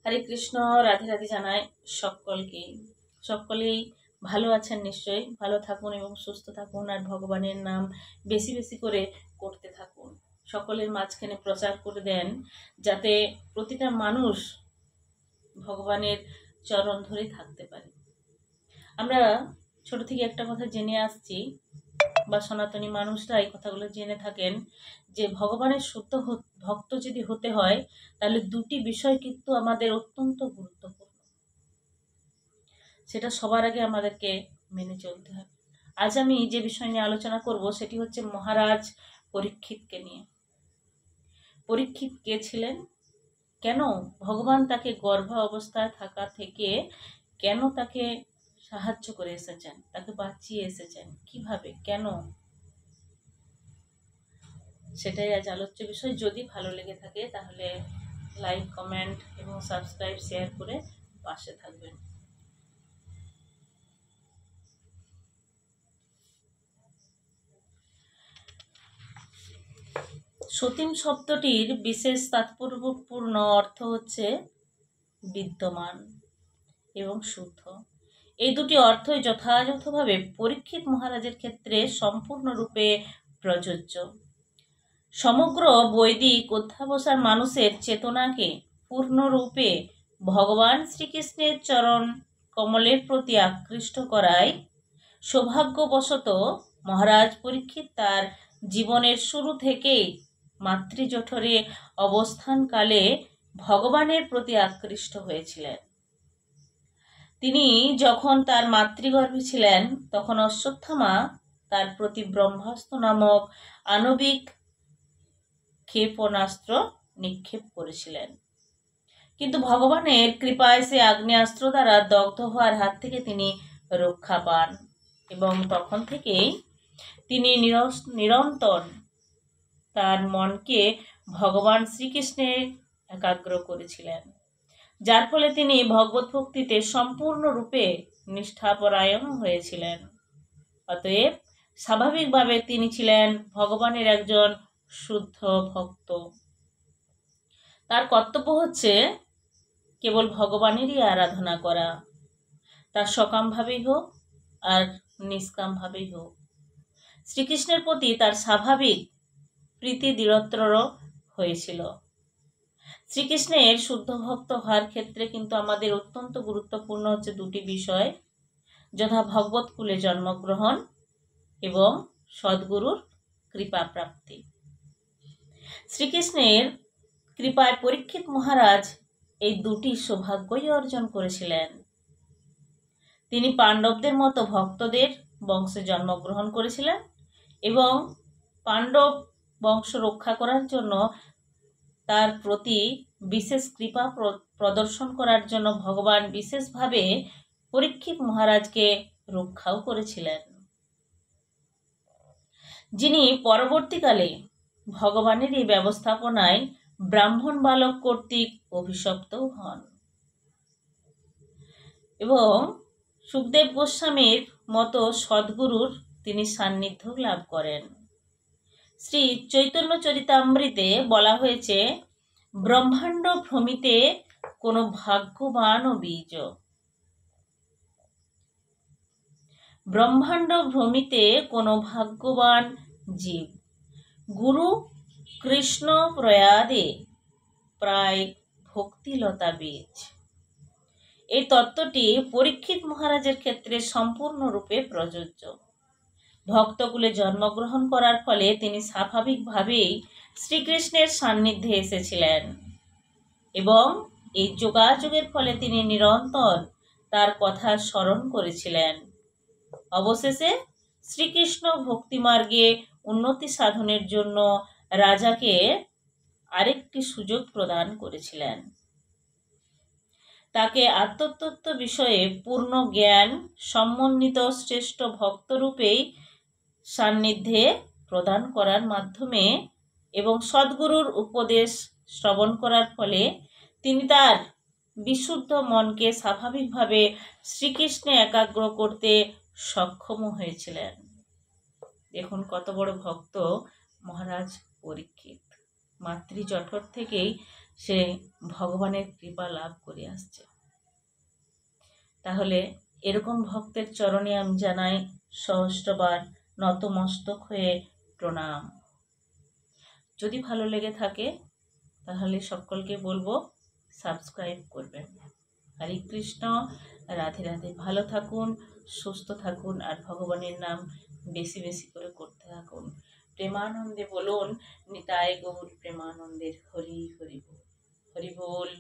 হরে কৃষ্ণ, রাধে রাধে জানাই সকলকে। সকলেই ভালো আছেন, নিশ্চয়ই ভালো থাকুন এবং সুস্থ থাকুন, আর ভগবানের নাম বেশি বেশি করে করতে থাকুন। সকলের মাঝখানে প্রচার করে দেন, যাতে প্রতিটা মানুষ ভগবানের চরণ ধরে থাকতে পারে। আমরা ছোট থেকে একটা কথা জেনে আসছি, বা সনাতনী মানুষরা এই কথাগুলো জেনে থাকেন, যে ভগবানের শুদ্ধ ভক্ত যদি হতে হয়, তাহলে দুটি বিষয় কিন্তু আমাদের অত্যন্ত গুরুত্বপূর্ণ। সেটা সবার আগে আমাদেরকে মেনে চলতে হবে। আজ আমি যে বিষয় নিয়ে আলোচনা করব সেটি হচ্ছে মহারাজ পরীক্ষিতকে নিয়ে। পরীক্ষিত কে ছিলেন, কেন ভগবান তাকে গর্ভ অবস্থায় থাকা থেকে কেন তাকে সাহায্য করে এসেছেন, তাকে বাঁচিয়ে এসেছেন, কিভাবে, কেন, সেটাই আজ আলোচ্য বিষয়। যদি ভালো লেগে থাকে তাহলে লাইক, কমেন্ট এবং সাবস্ক্রাইব, শেয়ার করে পাশে থাকবেন। সতীম শব্দটির বিশেষ তাৎপর্যপূর্ণ অর্থ হচ্ছে বিদ্যমান এবং শুদ্ধ। এই দুটি অর্থই যথাযথভাবে পরীক্ষিত মহারাজের ক্ষেত্রে সম্পূর্ণরূপে প্রযোজ্য। সমগ্র বৈদিক অধ্যাবসার মানুষের চেতনাকে পূর্ণরূপে ভগবান শ্রীকৃষ্ণের চরণ কমলের প্রতি আকৃষ্ট করায় সৌভাগ্যবশত মহারাজ পরীক্ষিত তার জীবনের শুরু থেকেই মাতৃজঠরে অবস্থানকালে ভগবানের প্রতি আকৃষ্ট হয়েছিলেন। তিনি যখন তার মাতৃগর্ভে ছিলেন, তখন অশ্বত্থামা তার প্রতি ব্রহ্মাস্ত্র নামক আণবিক ক্ষেপণাস্ত্র নিক্ষেপ করেছিলেন, কিন্তু ভগবানের কৃপায় সে আগ্নেয়াস্ত্র দ্বারা দগ্ধ হওয়ার হাত থেকে তিনি রক্ষা পান, এবং তখন থেকেই তিনি নিরন্তর তার মনকে ভগবান শ্রীকৃষ্ণে একাগ্র করেছিলেন, যার ফলে তিনি ভগবত ভক্তিতে সম্পূর্ণরূপে নিষ্ঠাপরায়ণ হয়েছিলেন। অতএব স্বাভাবিকভাবে তিনি ছিলেন ভগবানের একজন শুদ্ধ ভক্ত। তার কর্তব্য হচ্ছে কেবল ভগবানেরই আরাধনা করা, তার সকামভাবেই হোক আর নিষ্কামভাবেই হোক। শ্রীকৃষ্ণের প্রতি তার স্বাভাবিক প্রীতি দৃঢ়তর হয়েছিল। শ্রীকৃষ্ণের শুদ্ধ ভক্ত হওয়ার ক্ষেত্রে কিন্তু আমাদের অত্যন্ত গুরুত্বপূর্ণ হচ্ছে দুটি বিষয়, যথা ভগবত কুলে জন্মগ্রহণ এবং সদ্গুরুর কৃপা প্রাপ্তি। শ্রীকৃষ্ণের কৃপায় পরীক্ষিত মহারাজ এই দুটি সৌভাগ্যই অর্জন করেছিলেন। তিনি পাণ্ডবদের মতো ভক্তদের বংশে জন্মগ্রহণ করেছিলেন, এবং পাণ্ডব বংশ রক্ষা করার জন্য তার প্রতি বিশেষ কৃপা প্রদর্শন করার জন্য ভগবান বিশেষভাবে পরীক্ষিত মহারাজকে রক্ষাও করেছিলেন, যিনি পরবর্তীকালে ভগবানের এই ব্যবস্থাপনায় ব্রাহ্মণ বালক কর্তৃক অভিশপ্তও হন, এবং সুখদেব গোস্বামীর মতো সদ্গুরুর তিনি সান্নিধ্য লাভ করেন। শ্রী চৈতন্য চরিতামৃতে বলা হয়েছে, ব্রহ্মাণ্ড ভ্রমিতে কোনো ভাগ্যবান বীজ, ব্রহ্মাণ্ড ভ্রমিতে কোনো ভাগ্যবান জীব, গুরু কৃষ্ণ প্রয়াদে প্রায় ভক্তিলতা বীজ। এই তত্ত্বটি পরীক্ষিত মহারাজের ক্ষেত্রে সম্পূর্ণরূপে প্রযোজ্য। ভক্তকুলে জন্মগ্রহণ করার ফলে তিনি স্বাভাবিকভাবেই শ্রীকৃষ্ণের সান্নিধ্যে এসেছিলেন, এবং এই যোগাযোগের ফলে তিনি নিরন্তর তার কথা স্মরণ করেছিলেন। অবশেষে শ্রীকৃষ্ণ ভক্তিমার্গে উন্নতি সাধনের জন্য রাজাকে আরেকটি সুযোগ প্রদান করেছিলেন। তাকে আত্মতত্ত্ব বিষয়ে পূর্ণ জ্ঞান সমন্বিত শ্রেষ্ঠ ভক্তরূপেই সান্নিধ্যে প্রদান করার মাধ্যমে এবং সদ্গুরুর উপদেশ শ্রবণ করার ফলে তিনি তার বিশুদ্ধ মনকে স্বাভাবিকভাবে শ্রীকৃষ্ণে একাগ্র করতে সক্ষম হয়েছিলেন। দেখুন কত বড় ভক্ত মহারাজ পরীক্ষিত। মাতৃজঠর থেকেই সে ভগবানের কৃপা লাভ করে আসছে। তাহলে এরকম ভক্তের চরণে আমি জানাই সহস্রবার নতমস্তক হয়ে প্রণাম। যদি ভালো লেগে থাকে তাহলে সকলকে বলবো সাবস্ক্রাইব করবেন। হরে কৃষ্ণ, রাধে রাধে। ভালো থাকুন, সুস্থ থাকুন, আর ভগবানের নাম বেশি বেশি করে করতে থাকুন। প্রেমানন্দে বলুন নিতাই গৌর প্রেমানন্দের হরি হরি বল, হরি বল।